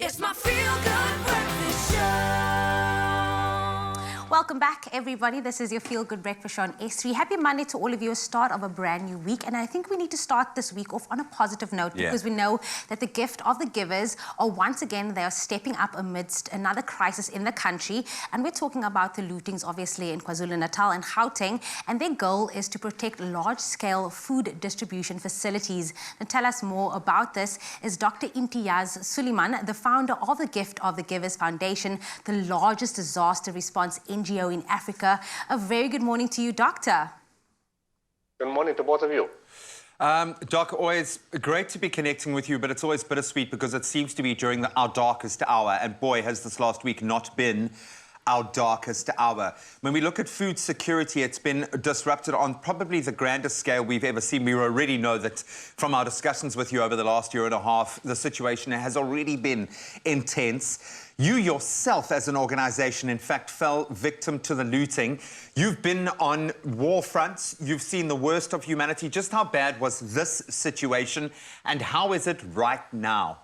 It's my feel-good breakfast show. Welcome back, everybody. This is your Feel Good Breakfast show on S3. Happy Monday to all of you, a start of a brand new week. And I think we need to start this week off on a positive note because we know that the gift of the givers are once again, they are stepping up amidst another crisis in the country. And we're talking about the lootings, obviously, in KwaZulu-Natal and Gauteng. And their goal is to protect large-scale food distribution facilities. And tell us more about this is Dr. Imtiaz Suleiman, the founder of the Gift of the Givers Foundation, the largest disaster response NGO in Africa. A very good morning to you, Doctor. Good morning to both of you. Doc, always great to be connecting with you, but it's always bittersweet because it seems to be during our darkest hour, and boy, has this last week not been our darkest hour. When we look at food security, it's been disrupted on probably the grandest scale we've ever seen. We already know that from our discussions with you over the last year and a half, the situation has already been intense. You yourself, as an organization, in fact, fell victim to the looting. You've been on war fronts. You've seen the worst of humanity. Just how bad was this situation, and how is it right now?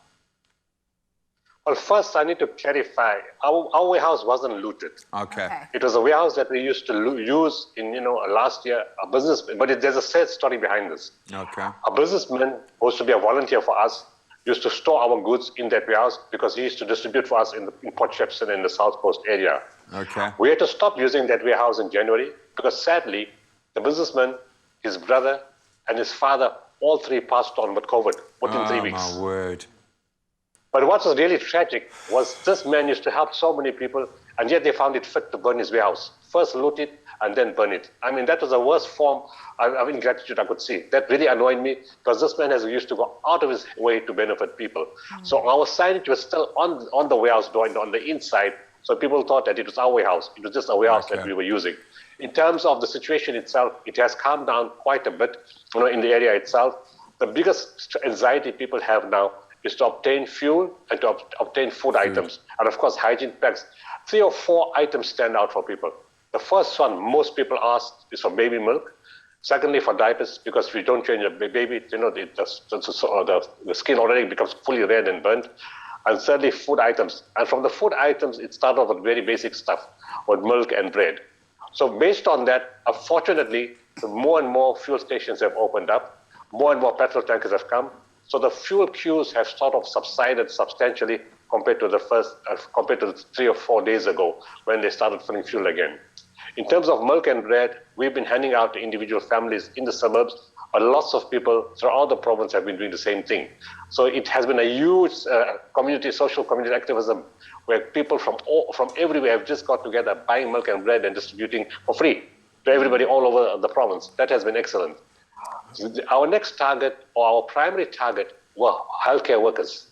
Well, first, I need to clarify. Our warehouse wasn't looted. Okay. It was a warehouse that we used to use in, last year. A business, but there's a sad story behind this. Okay. A businessman who used to be a volunteer for us used to store our goods in that warehouse because he used to distribute for us in Port Shepstone in the South Coast area. Okay. We had to stop using that warehouse in January because sadly, the businessman, his brother, and his father, all three passed on with COVID within 3 weeks. Oh, my word. But what was really tragic was this man used to help so many people, and yet they found it fit to burn his warehouse. First loot it, and then burn it. I mean, that was the worst form of ingratitude I could see. That really annoyed me, because this man used to go out of his way to benefit people. So our signage was still on the warehouse door, on the inside, so people thought that it was our warehouse. It was just a warehouse that we were using. In terms of the situation itself, it has calmed down quite a bit, in the area itself. The biggest anxiety people have now is to obtain fuel and to obtain food items. And of course, hygiene packs. 3 or 4 items stand out for people. The first one most people ask is for baby milk. Secondly, for diapers, because if you don't change a baby, the skin already becomes fully red and burnt. And thirdly, food items. And from the food items, it started off with very basic stuff, with milk and bread. So based on that, unfortunately, more and more fuel stations have opened up. More and more petrol tankers have come. So the fuel queues have sort of subsided substantially compared to the 3 or 4 days ago when they started filling fuel again. In terms of milk and bread, we've been handing out to individual families in the suburbs, but lots of people throughout the province have been doing the same thing. So it has been a huge social community activism where people from everywhere have just got together buying milk and bread and distributing for free to everybody all over the province. That has been excellent. Our next target, or our primary target, were healthcare workers.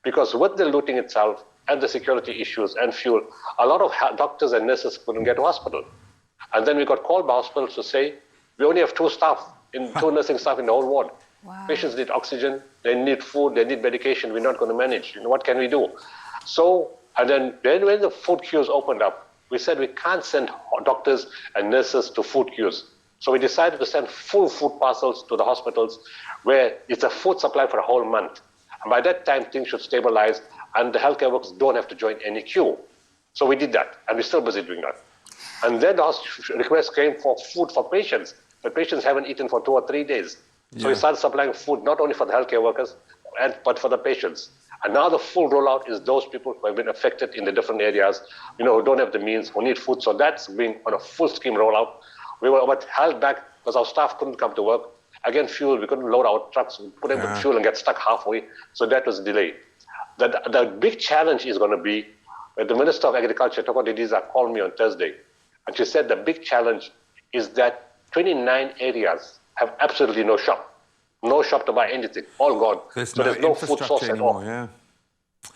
Because with the looting itself and the security issues and fuel, a lot of doctors and nurses couldn't get to hospital. And then we got called by hospitals to say, we only have 2 nursing staff in the whole ward. Wow. Patients need oxygen, they need food, they need medication, we're not going to manage. What can we do? So, and then when the food queues opened up, we said we can't send doctors and nurses to food queues. So we decided to send full food parcels to the hospitals where it's a food supply for a whole month. And by that time, things should stabilize and the healthcare workers don't have to join any queue. So we did that, and we're still busy doing that. And then the request came for food for patients. The patients haven't eaten for 2 or 3 days. So we started supplying food not only for the healthcare workers, but for the patients. And now the full rollout is those people who have been affected in the different areas, who don't have the means, who need food. So that's been on a full scheme rollout. We were held back because our staff couldn't come to work. Again, fuel, we couldn't load our trucks, put them with fuel and get stuck halfway. So that was a delay. The big challenge is going to be, the Minister of Agriculture, Toko Didiza, called me on Thursday. And she said the big challenge is that 29 areas have absolutely no shop. No shop to buy anything, all gone. There's no food source anymore, at all.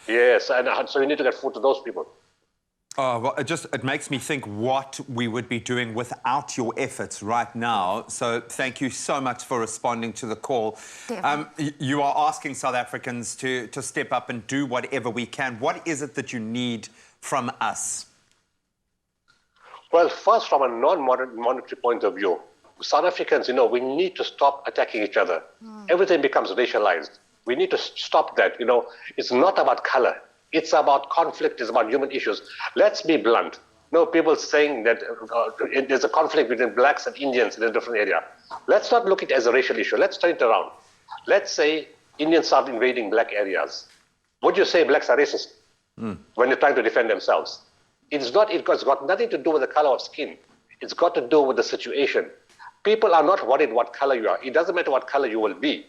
Yes, and so we need to get food to those people. Oh, well, it makes me think what we would be doing without your efforts right now. So thank you so much for responding to the call. You are asking South Africans to step up and do whatever we can. What is it that you need from us? Well, first, from a non-monetary point of view, South Africans, we need to stop attacking each other. Everything becomes racialized. We need to stop that. It's not about color. It's about conflict. It's about human issues. Let's be blunt. No, people saying that there's a conflict between blacks and Indians in a different area. Let's not look at it as a racial issue. Let's turn it around. Let's say Indians start invading black areas. Would you say blacks are racist when they're trying to defend themselves? It's got nothing to do with the color of skin. It's got to do with the situation. People are not worried what color you are. It doesn't matter what color you will be.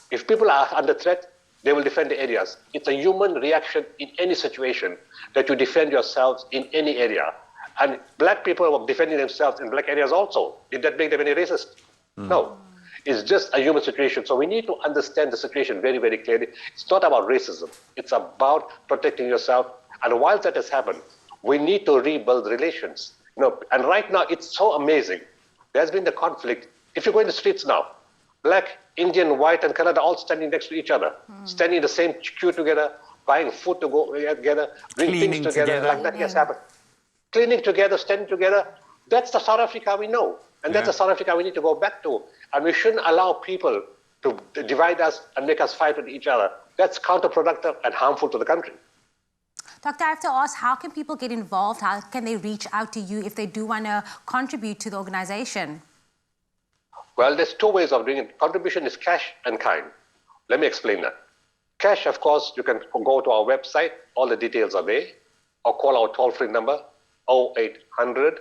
If people are under threat, they will defend the areas. It's a human reaction in any situation that you defend yourselves in any area. And black people were defending themselves in black areas also. Did that make them any racist? No. It's just a human situation. So we need to understand the situation very, very clearly. It's not about racism. It's about protecting yourself. And while that has happened, we need to rebuild relations. And right now, it's so amazing. There's been the conflict. If you go in the streets now, black, Indian, white, and Kannada all standing next to each other, standing in the same queue together, buying food to go together, doing things together. Like that has happened. Cleaning together, standing together. That's the South Africa we know. And that's the South Africa we need to go back to. And we shouldn't allow people to divide us and make us fight with each other. That's counterproductive and harmful to the country. Doctor, I have to ask, how can people get involved? How can they reach out to you if they do want to contribute to the organization? Well, there's two ways of doing it. Contribution is cash and kind. Let me explain that. Cash, of course, you can go to our website. All the details are there. Or call our toll-free number, 0800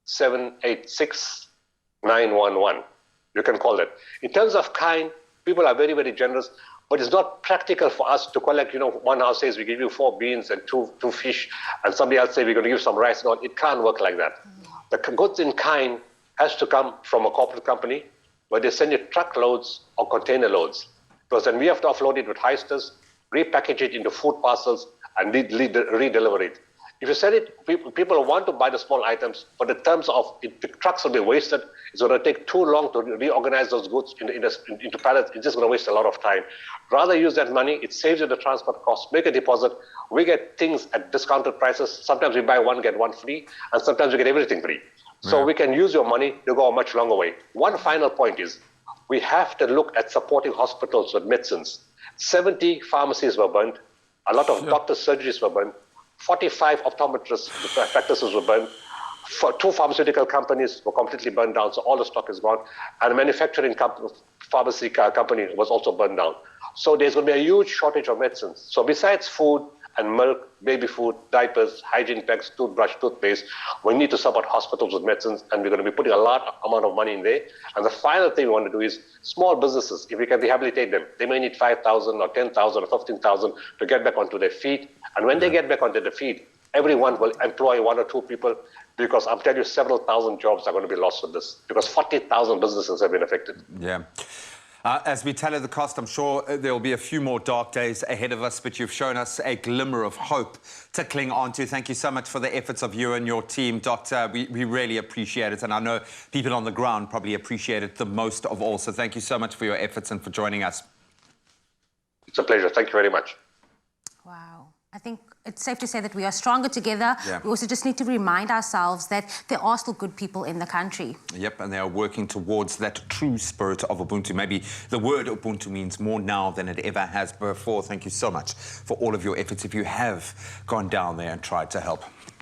786 911. You can call that. In terms of kind, people are very, very generous. But it's not practical for us to collect, one house says we give you 4 beans and two fish, and somebody else says we're going to give some rice. No, it can't work like that. The goods in kind has to come from a corporate company where they send you truckloads or container loads. Because then we have to offload it with heisters, repackage it into food parcels, and re-deliver it. If you send it, people want to buy the small items, but in terms of the trucks will be wasted. It's going to take too long to reorganize those goods into pallets. It's just going to waste a lot of time. Rather use that money. It saves you the transport cost. Make a deposit. We get things at discounted prices. Sometimes we buy one, get one free, and sometimes we get everything free. So we can use your money to go a much longer way. One final point is we have to look at supporting hospitals with medicines. 70 pharmacies were burnt. A lot of doctors' surgeries were burnt. 45 optometrist practices were burned. 2 pharmaceutical companies were completely burned down, so all the stock is gone. And a manufacturing pharmacy company was also burned down. So there's going to be a huge shortage of medicines. So besides food and milk, baby food, diapers, hygiene packs, toothbrush, toothpaste, we need to support hospitals with medicines, and we're going to be putting a amount of money in there. And the final thing we want to do is small businesses, if we can rehabilitate them, they may need 5,000 or 10,000 or 15,000 to get back onto their feet. And when they get back onto their feet, everyone will employ 1 or 2 people, because I'm telling you, several thousand jobs are going to be lost with this, because 40,000 businesses have been affected. Yeah. As we tally the cost, I'm sure there will be a few more dark days ahead of us, but you've shown us a glimmer of hope to cling on to. Thank you so much for the efforts of you and your team, Doctor. We really appreciate it, and I know people on the ground probably appreciate it the most of all. So thank you so much for your efforts and for joining us. It's a pleasure. Thank you very much. Wow. I think it's safe to say that we are stronger together. Yeah. We also just need to remind ourselves that there are still good people in the country. Yep, and they are working towards that true spirit of Ubuntu. Maybe the word Ubuntu means more now than it ever has before. Thank you so much for all of your efforts if you have gone down there and tried to help.